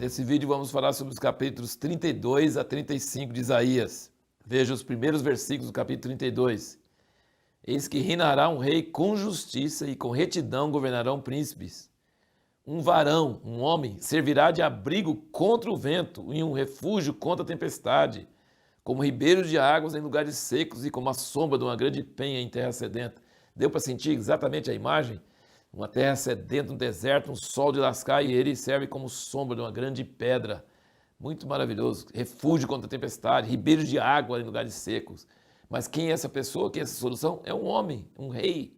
Nesse vídeo vamos falar sobre os capítulos 32 a 35 de Isaías. Veja os primeiros versículos do capítulo 32. Eis que reinará um rei com justiça e com retidão governarão príncipes. Um varão, um homem, servirá de abrigo contra o vento e um refúgio contra a tempestade, como ribeiro de águas em lugares secos e como a sombra de uma grande penha em terra sedenta. Deu para sentir exatamente a imagem? Uma terra sedenta, um deserto, um sol de lascar, e ele serve como sombra de uma grande pedra. Muito maravilhoso. Refúgio contra a tempestade, ribeiros de água em lugares secos. Mas quem é essa pessoa? Quem é essa solução? É um homem, um rei.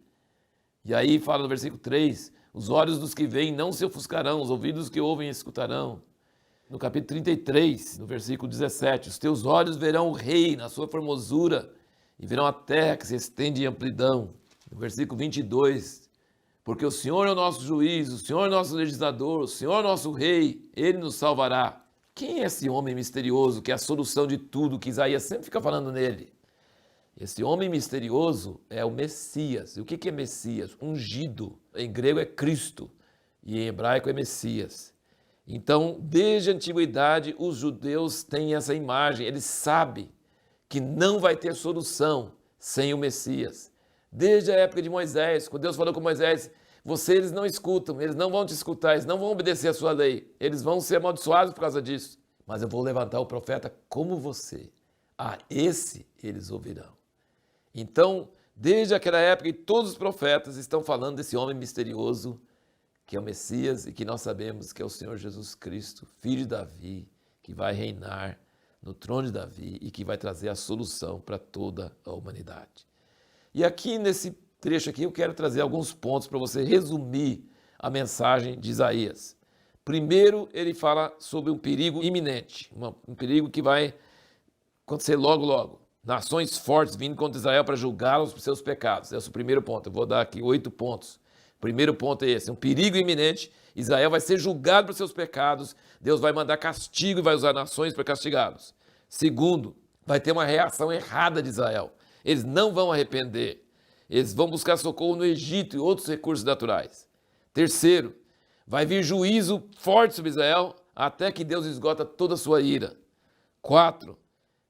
E aí fala no versículo 3, os olhos dos que veem não se ofuscarão, os ouvidos que ouvem escutarão. No capítulo 33, no versículo 17, os teus olhos verão o rei na sua formosura e verão a terra que se estende em amplidão. No versículo 22, porque o Senhor é o nosso juiz, o Senhor é o nosso legislador, o Senhor é o nosso rei, ele nos salvará. Quem é esse homem misterioso que é a solução de tudo, que Isaías sempre fica falando nele? Esse homem misterioso é o Messias. E o que é Messias? Ungido. Em grego é Cristo e em hebraico é Messias. Então, desde a antiguidade, os judeus têm essa imagem. Eles sabem que não vai ter solução sem o Messias. Desde a época de Moisés, quando Deus falou com Moisés, eles não escutam, eles não vão te escutar, eles não vão obedecer a sua lei, eles vão ser amaldiçoados por causa disso. Mas eu vou levantar o profeta como você. A esse eles ouvirão. Então, desde aquela época, todos os profetas estão falando desse homem misterioso, que é o Messias e que nós sabemos que é o Senhor Jesus Cristo, filho de Davi, que vai reinar no trono de Davi e que vai trazer a solução para toda a humanidade. E aqui nesse trecho aqui eu quero trazer alguns pontos para você resumir a mensagem de Isaías. Primeiro, ele fala sobre um perigo iminente, um perigo que vai acontecer logo, logo. Nações fortes vindo contra Israel para julgá-los por seus pecados. Esse é o primeiro ponto. Eu vou dar aqui 8 pontos. Primeiro ponto é esse, um perigo iminente. Israel vai ser julgado por seus pecados. Deus vai mandar castigo e vai usar nações para castigá-los. Segundo, vai ter uma reação errada de Israel. Eles não vão arrepender. Eles vão buscar socorro no Egito e outros recursos naturais. Terceiro, vai vir juízo forte sobre Israel até que Deus esgota toda a sua ira. 4,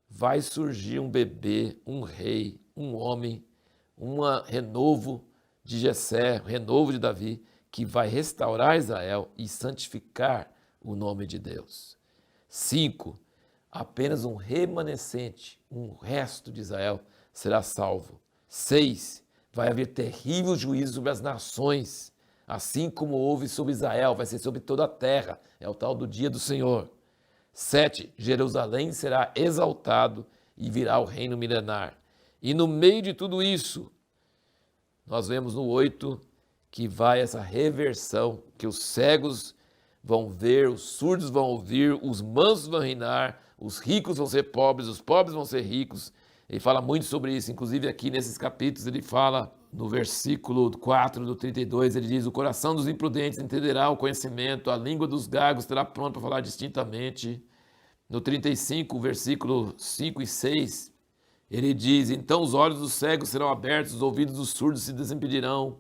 vai surgir um bebê, um rei, um homem, um renovo de Jessé, um renovo de Davi, que vai restaurar Israel e santificar o nome de Deus. 5, apenas um remanescente, um resto de Israel será salvo. 6, vai haver terrível juízo sobre as nações, assim como houve sobre Israel, vai ser sobre toda a terra, é o tal do dia do Senhor. 7, Jerusalém será exaltado e virá o reino milenar. E no meio de tudo isso, nós vemos no 8 que vai essa reversão, que os cegos vão ver, os surdos vão ouvir, os mansos vão reinar, os ricos vão ser pobres, os pobres vão ser ricos. Ele fala muito sobre isso, inclusive aqui nesses capítulos ele fala no versículo 4 do 32, ele diz, o coração dos imprudentes entenderá o conhecimento, a língua dos gagos estará pronta para falar distintamente. No 35, versículo 5 e 6, ele diz, então os olhos dos cegos serão abertos, os ouvidos dos surdos se desimpedirão,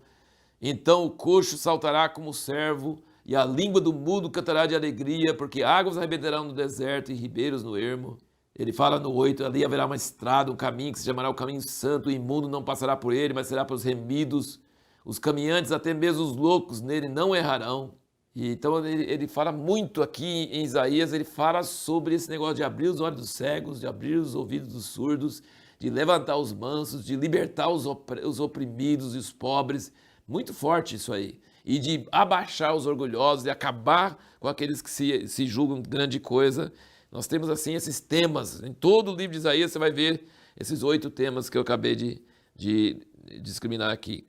então o coxo saltará como o servo, e a língua do mudo cantará de alegria, porque águas arrebentarão no deserto e ribeiros no ermo. Ele fala no 8, ali haverá uma estrada, um caminho que se chamará o caminho santo, o imundo não passará por ele, mas será para os remidos. Os caminhantes, até mesmo os loucos, nele não errarão. E então ele fala muito aqui em Isaías, ele fala sobre esse negócio de abrir os olhos dos cegos, de abrir os ouvidos dos surdos, de levantar os mansos, de libertar os oprimidos e os pobres. Muito forte isso aí. E de abaixar os orgulhosos, de acabar com aqueles que se julgam grande coisa. Nós temos assim esses temas, em todo o livro de Isaías você vai ver esses 8 temas que eu acabei de discriminar aqui.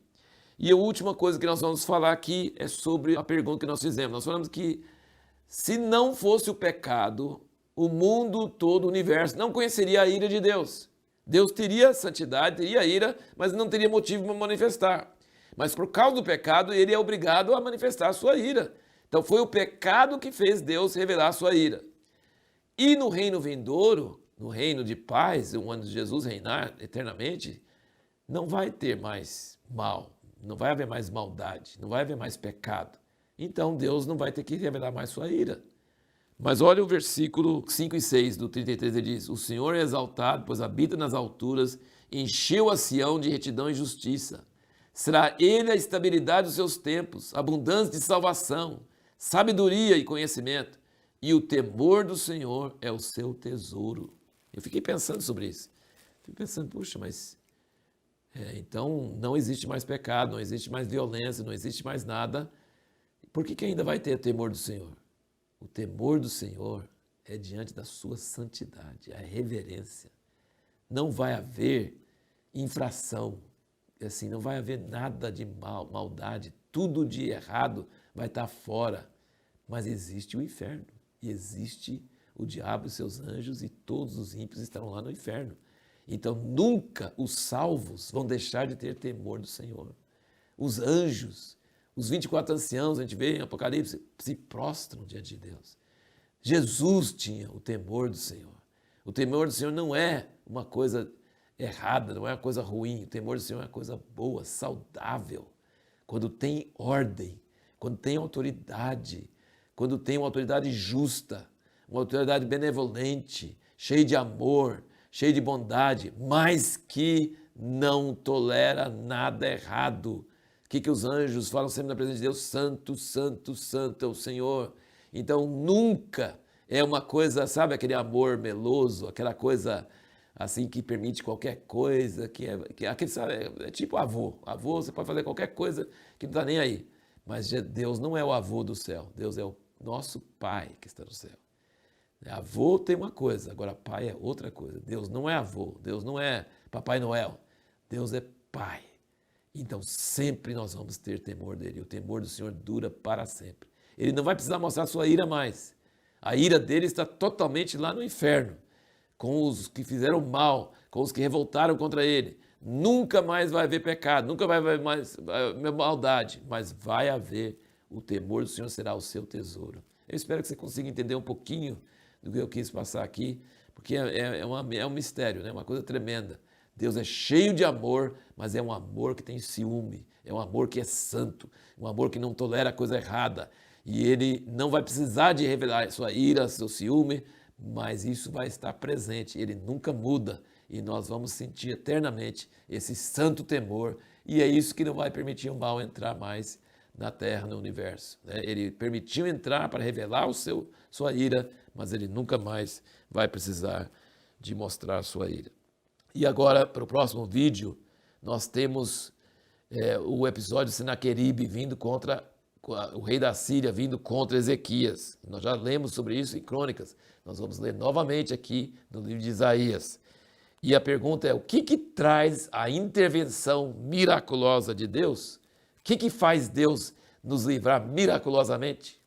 E a última coisa que nós vamos falar aqui é sobre a pergunta que nós fizemos. Nós falamos que se não fosse o pecado, o mundo todo, o universo, não conheceria a ira de Deus. Deus teria santidade, teria ira, mas não teria motivo para manifestar. Mas por causa do pecado, ele é obrigado a manifestar a sua ira. Então foi o pecado que fez Deus revelar a sua ira. E no reino vindouro, no reino de paz, onde Jesus reinar eternamente, não vai ter mais mal, não vai haver mais maldade, não vai haver mais pecado. Então Deus não vai ter que revelar mais sua ira. Mas olha o versículo 5 e 6 do 33, ele diz: o Senhor é exaltado, pois habita nas alturas, encheu a Sião de retidão e justiça. Será ele a estabilidade dos seus tempos, abundância de salvação, sabedoria e conhecimento. E o temor do Senhor é o seu tesouro. Eu fiquei pensando sobre isso. Fiquei pensando, puxa, mas então não existe mais pecado, não existe mais violência, não existe mais nada. Por que ainda vai ter temor do Senhor? O temor do Senhor é diante da sua santidade, a reverência. Não vai haver infração, assim, não vai haver nada de maldade, tudo de errado vai estar fora. Mas existe o inferno, e existe o diabo e seus anjos, e todos os ímpios estarão lá no inferno. Então nunca os salvos vão deixar de ter temor do Senhor. Os anjos, os 24 anciãos, a gente vê em Apocalipse, se prostram diante de Deus. Jesus tinha o temor do Senhor. O temor do Senhor não é uma coisa errada, não é uma coisa ruim. O temor do Senhor é uma coisa boa, saudável. Quando tem ordem, quando tem autoridade, quando tem uma autoridade justa, uma autoridade benevolente, cheia de amor, cheia de bondade, mas que não tolera nada errado. O que os anjos falam sempre na presença de Deus? Santo, santo, santo é o Senhor. Então nunca é uma coisa, sabe, aquele amor meloso, aquela coisa assim que permite qualquer coisa, aquele, sabe, é tipo avô. Avô, você pode fazer qualquer coisa que não está nem aí. Mas Deus não é o avô do céu, Deus é o nosso Pai que está no céu. Avô tem uma coisa, agora pai é outra coisa. Deus não é avô, Deus não é Papai Noel, Deus é Pai. Então sempre nós vamos ter temor dele. O temor do Senhor dura para sempre. Ele não vai precisar mostrar sua ira mais. A ira dele está totalmente lá no inferno, com os que fizeram mal, com os que revoltaram contra ele. Nunca mais vai haver pecado, nunca vai haver mais maldade, mas vai haver o temor do Senhor, será o seu tesouro. Eu espero que você consiga entender um pouquinho do que eu quis passar aqui, porque é um mistério, né? Uma coisa tremenda. Deus é cheio de amor, mas é um amor que tem ciúme, é um amor que é santo, um amor que não tolera coisa errada. E ele não vai precisar de revelar sua ira, seu ciúme, mas isso vai estar presente, ele nunca muda e nós vamos sentir eternamente esse santo temor, e é isso que não vai permitir o mal entrar mais na terra, no universo. Ele permitiu entrar para revelar sua ira, mas ele nunca mais vai precisar de mostrar sua ira. E agora, para o próximo vídeo, nós temos o episódio de Senaqueribe vindo contra o rei da Síria, vindo contra Ezequias. Nós já lemos sobre isso em Crônicas. Nós vamos ler novamente aqui no livro de Isaías. E a pergunta é, o que traz a intervenção miraculosa de Deus? O que faz Deus nos livrar miraculosamente?